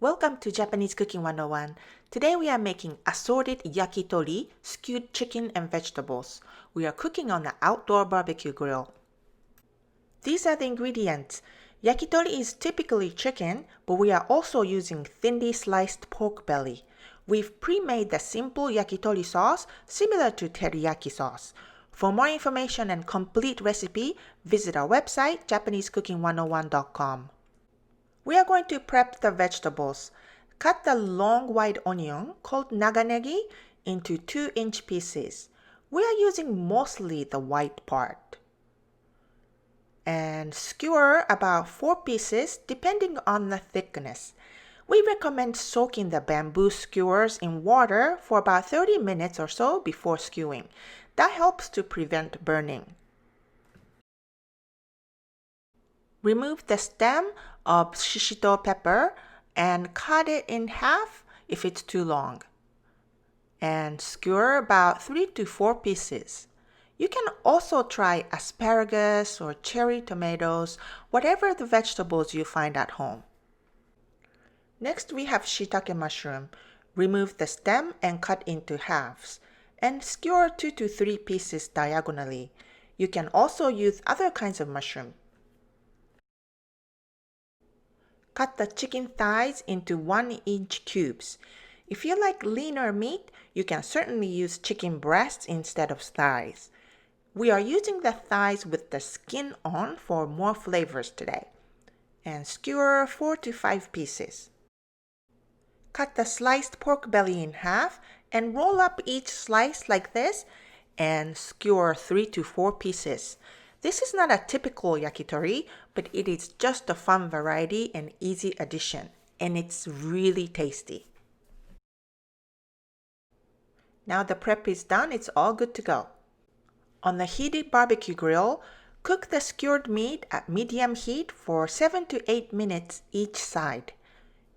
Welcome to Japanese Cooking 101. Today we are making assorted yakitori, skewed chicken and vegetables. We are cooking on an outdoor barbecue grill. These are the ingredients. Yakitori is typically chicken, but we are also using thinly sliced pork belly. We've pre-made the simple yakitori sauce similar to teriyaki sauce. For more information and complete recipe, visit our website japanesecooking101.com. We are going to prep the vegetables. Cut the long white onion, called naganegi, into 2-inch pieces. We are using mostly the white part. And skewer about 4 pieces depending on the thickness. We recommend soaking the bamboo skewers in water for about 30 minutes or so before skewing. That helps to prevent burning. Remove the stem of shishito pepper and cut it in half if it's too long. And skewer about 3 to 4 pieces. You can also try asparagus or cherry tomatoes, whatever the vegetables you find at home. Next we have shiitake mushroom. Remove the stem and cut into halves. And skewer 2 to 3 pieces diagonally. You can also use other kinds of mushroom. Cut the chicken thighs into 1-inch cubes. If you like leaner meat, you can certainly use chicken breasts instead of thighs. We are using the thighs with the skin on for more flavors today. And skewer 4 to 5 pieces. Cut the sliced pork belly in half and roll up each slice like this and skewer 3 to 4 pieces. This is not a typical yakitori, but it is just a fun variety and easy addition, and it's really tasty. Now the prep is done, it's all good to go. On the heated barbecue grill, cook the skewered meat at medium heat for 7 to 8 minutes each side.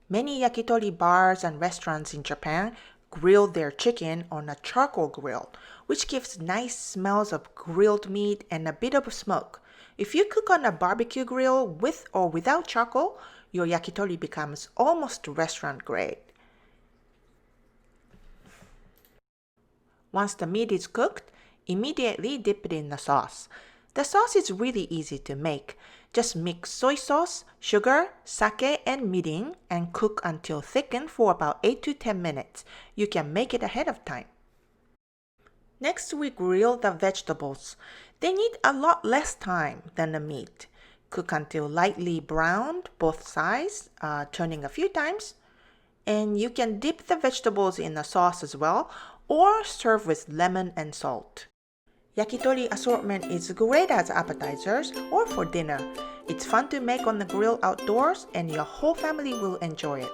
Many yakitori bars and restaurants in Japan grill their chicken on a charcoal grill, which gives nice smells of grilled meat and a bit of smoke. If you cook on a barbecue grill with or without charcoal, your yakitori becomes almost restaurant grade. Once the meat is cooked, immediately dip it in the sauce. The sauce is really easy to make. Just mix soy sauce, sugar, sake, and mirin and cook until thickened for about 8 to 10 minutes. You can make it ahead of time. Next, we grill the vegetables. They need a lot less time than the meat. Cook until lightly browned, both sides, turning a few times. And you can dip the vegetables in the sauce as well, or serve with lemon and salt. Yakitori assortment is great as appetizers or for dinner. It's fun to make on the grill outdoors and your whole family will enjoy it.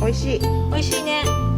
美味しい。美味しいね。